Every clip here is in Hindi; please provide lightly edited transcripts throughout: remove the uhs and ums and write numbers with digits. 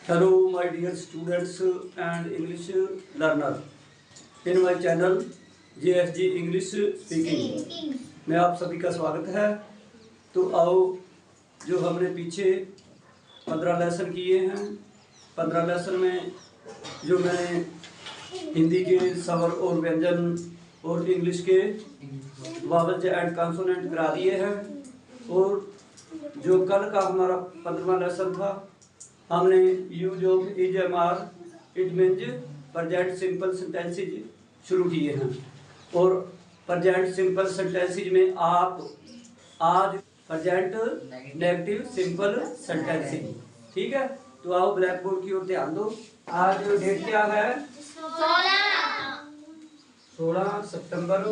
Hello, my dear students and English learner. In my channel JSG English Speaking में आप सभी का स्वागत है। तो आओ, जो हमने पीछे 15 लेसन किए हैं, 15 लेसन में जो मैंने हिंदी के स्वर और व्यंजन और इंग्लिश के वावल्स एंड कॉन्सोनेंट करा दिए हैं। और जो कल का हमारा 15वां लेसन था, हमने use of is am are, it means present simple sentences शुरू किए हैं। और प्रेजेंट सिंपल सेंटेंसेज में आप आज प्रेजेंट नेगेटिव सिंपल सेंटेंसेज, ठीक है। तो आओ ब्लैक बोर्ड की ओर ध्यान दो। आज डेट क्या है? 16 सितंबर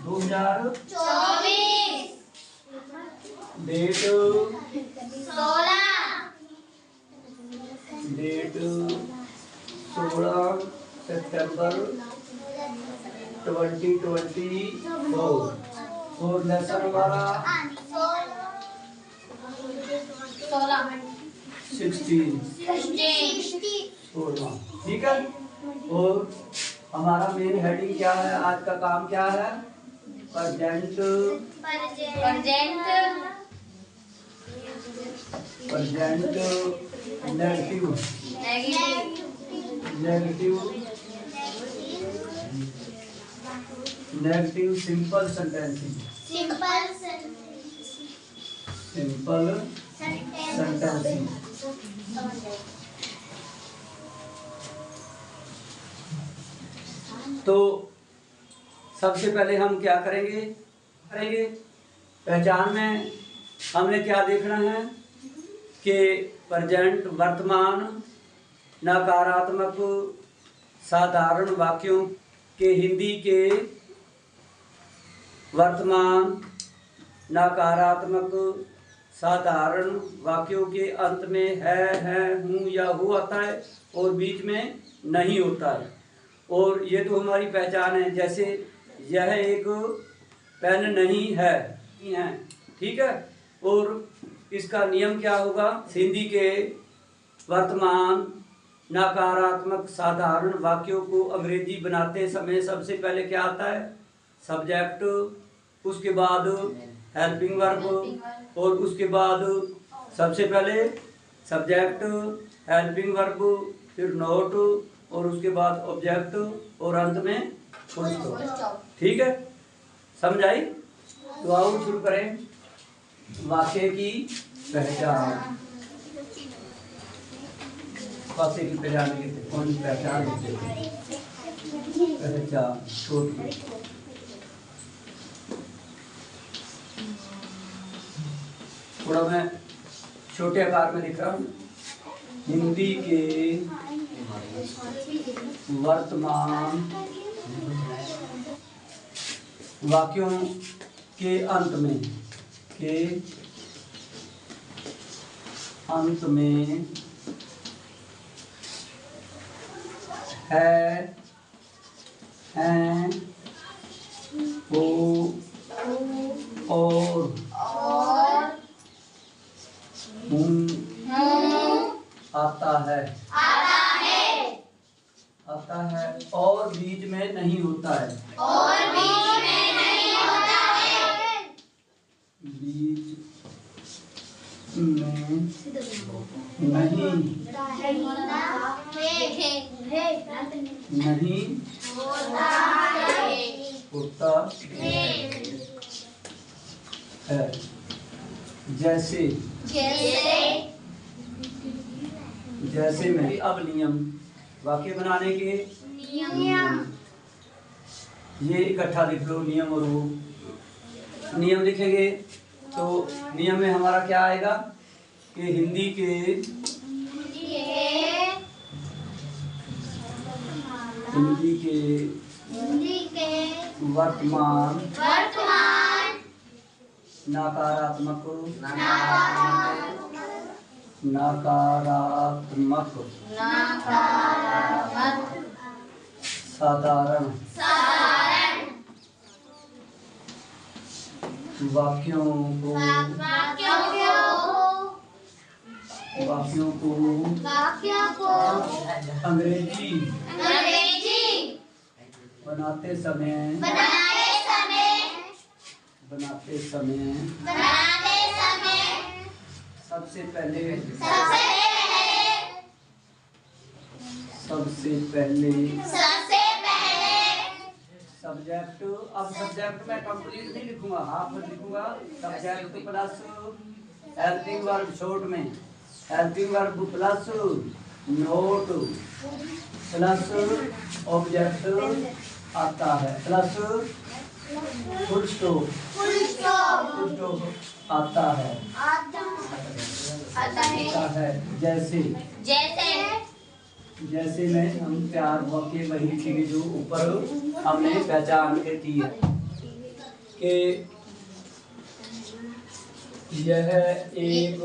2024। डेट 16 सितंबर 2024। और लेसन हमारा 16, ठीक है। और हमारा मेन हेडिंग क्या है? आज का काम क्या है? Present negative simple sentences. तो सबसे पहले हम क्या करेंगे? पहचान में हमने क्या देखना है कि प्रेजेंट वर्तमान नकारात्मक साधारण वाक्यों के हिंदी के वर्तमान नकारात्मक साधारण वाक्यों के अंत में है, हूँ या हु आता है और बीच में नहीं होता है। और ये तो हमारी पहचान है। जैसे यह एक पेन नहीं है, ठीक है। और इसका नियम क्या होगा? हिंदी के वर्तमान नकारात्मक साधारण वाक्यों को अंग्रेजी बनाते समय सबसे पहले क्या आता है? सब्जेक्ट, उसके बाद हेल्पिंग वर्ब, और उसके बाद सबसे पहले सब्जेक्ट, हेल्पिंग वर्ब, फिर नोट, और उसके बाद ऑब्जेक्ट, और अंत में फुल स्टॉप, ठीक है। समझ आई? तो आओ शुरू करें। वाक्य की पहचान। वाक्य की पहचान कौन पहचान होती है? पहचान छोटी, थोड़ा मैं छोटे आकार में लिख रहा हूँ। हिंदी के वर्तमान वाक्यों के अंत में है, हैं, हो और हूँ आता है और बीच में नहीं होता है। बीच में नहीं होता है। जैसे में। अब नियम, वाक्य बनाने के नियम, ये इकट्ठा लिख लो। नियम और वो नियम लिखेंगे तो नियम में हमारा क्या आएगा कि हिंदी के वर्तमान नकारात्मक साधारण वाक्यों को वाक्यों को अंग्रेजी बनाते समय सबसे पहले सब्जेक्ट। अब सब्जेक्ट में कंप्लीट नहीं लिखूंगा, हाफ में लिखूंगा। Subject plus helping verb, short में helping verb plus not plus object आता है, प्लस फुल स्टॉप आता है। जैसे में हम चार वाक्य वही लिखेंगे जो ऊपर हमने पहचान के दी है कि यह एक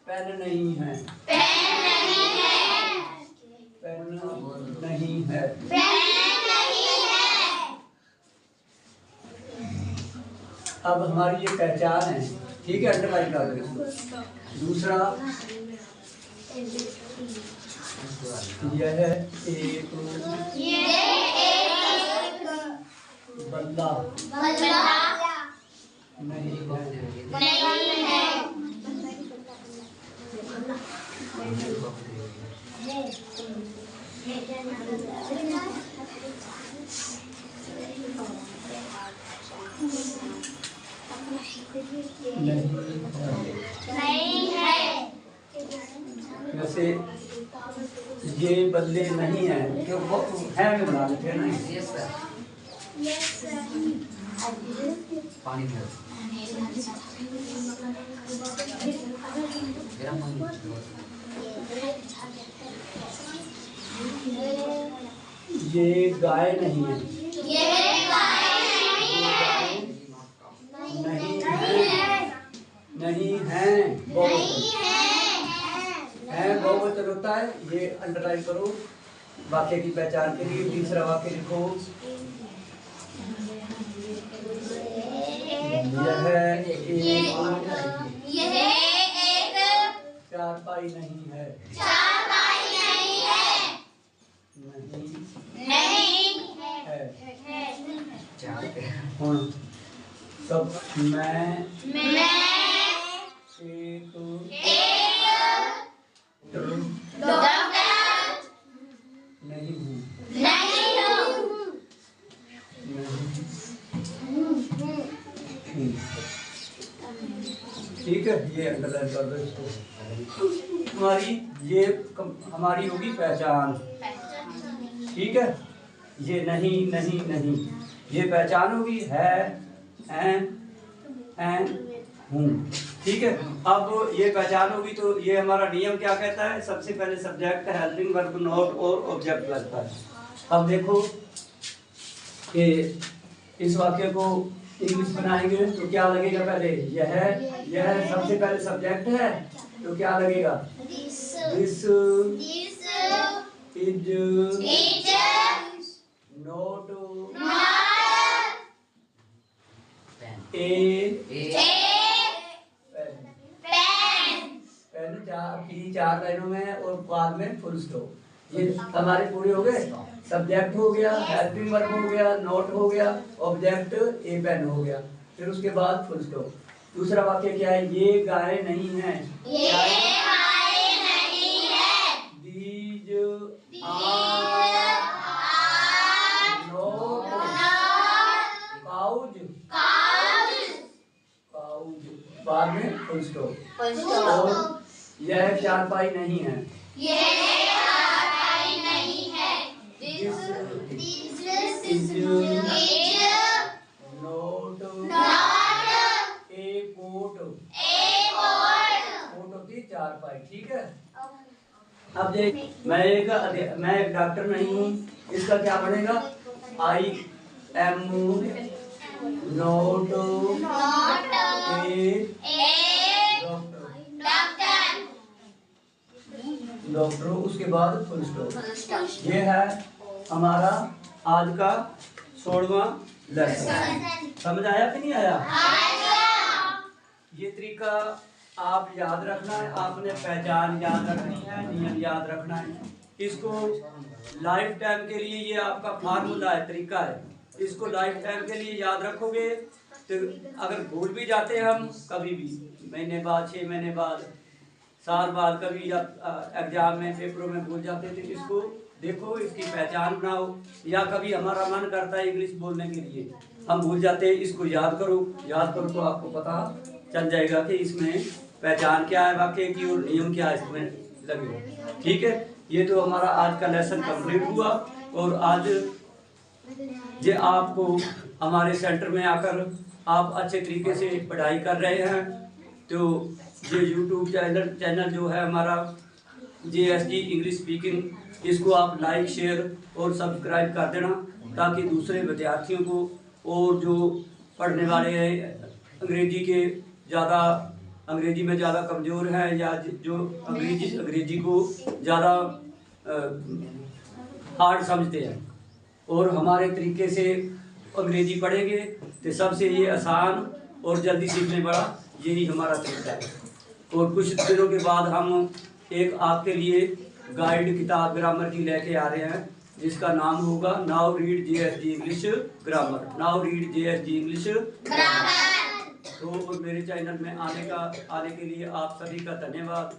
पेन नहीं है। अब हमारी ये पहचान है, ठीक है, अंडरलाइन कर दो। दूसरा, यह एक बल्ला नहीं है। नहीं है। वैसे ये बल्ले नहीं है, क्यों वो है में बना लेते हैं ना। पानी ये गाय नहीं है। नहीं है बहुवचन होता है, ये अंडरलाइन करो वाक्य की पहचान के लिए। तीसरा वाक्य लिखो, यह एक चारपाई नहीं है। तब मैं एक डॉक्टर नहीं हूँ। ठीक है, ये अंडरलाइन कर दो इसको। हमारी होगी पहचान, ठीक है। ये नहीं ये पहचान होगी, है, एन, हूँ, ठीक है। अब ये पहचान होगी तो ये हमारा नियम क्या कहता है, सबसे पहले सब्जेक्ट, हेल्पिंग वर्ब, नोट और ऑब्जेक्ट लगता है। अब देखो कि इस वाक्य को इंग्लिश बनाएंगे तो क्या लगेगा, पहले यह सबसे पहले सब्जेक्ट है तो क्या लगेगा, दिस इज नोट चार लाइनों में और बाद में फुल स्टॉप। ये हमारे पूरे हो गए। सब्जेक्ट हो गया, हेल्पिंग वर्ब हो गया, नोट हो गया, ऑब्जेक्ट ए पेन हो गया, फिर उसके बाद फुल स्टॉप। दूसरा वाक्य क्या है, ये गाय नहीं है। These are cows। बाद में फुल स्टॉप। यह चारपाई नहीं है। This is not a boat। Boat होती चारपाई, ठीक है। अब देख, मैं एक डॉक्टर नहीं हूँ, इसका क्या बनेगा, I am not डॉक्टर, उसके बाद फुल स्टॉप। ये है हमारा आज का 16वां लेसन। समझ आया कि नहीं आया? ये तरीका आप याद रखना है, आपने पहचान याद रखनी है, नियम याद रखना है। इसको लाइफ टाइम के लिए ये आपका फार्मूला है, तरीका है। इसको लाइफ टाइम के लिए याद रखोगे तो अगर भूल भी जाते हैं हम कभी भी, महीने बाद, 6 महीने बाद, साल बाद, कभी एग्जाम में, पेपरों में भूल जाते थे, इसको देखो, इसकी पहचान बनाओ। या कभी हमारा मन करता है इंग्लिश बोलने के लिए, हम भूल जाते हैं, इसको याद करो। याद करो तो आपको पता चल जाएगा कि इसमें पहचान क्या है वाक्य की और नियम क्या है इसमें लगे। ठीक है, ये तो हमारा आज का लेसन कंप्लीट हुआ। और आज ये आपको हमारे सेंटर में आकर आप अच्छे तरीके से पढ़ाई कर रहे हैं, तो ये यूट्यूब चैनल जो है हमारा JSG इंग्लिश स्पीकिंग, इसको आप लाइक, शेयर और सब्सक्राइब कर देना, ताकि दूसरे विद्यार्थियों को और जो पढ़ने वाले हैं अंग्रेजी में ज़्यादा कमज़ोर हैं, या जो अंग्रेजी को ज़्यादा हार्ड समझते हैं, और हमारे तरीके से अंग्रेजी पढ़ेंगे तो सबसे ये आसान और जल्दी सीखने वाला यही हमारा तरीका है। और कुछ दिनों के बाद हम एक आपके लिए गाइड किताब ग्रामर की लेके आ रहे हैं, जिसका नाम होगा now read JSG English grammar. Now read JSG English grammar. तो मेरे चैनल में आने के लिए आप सभी का धन्यवाद।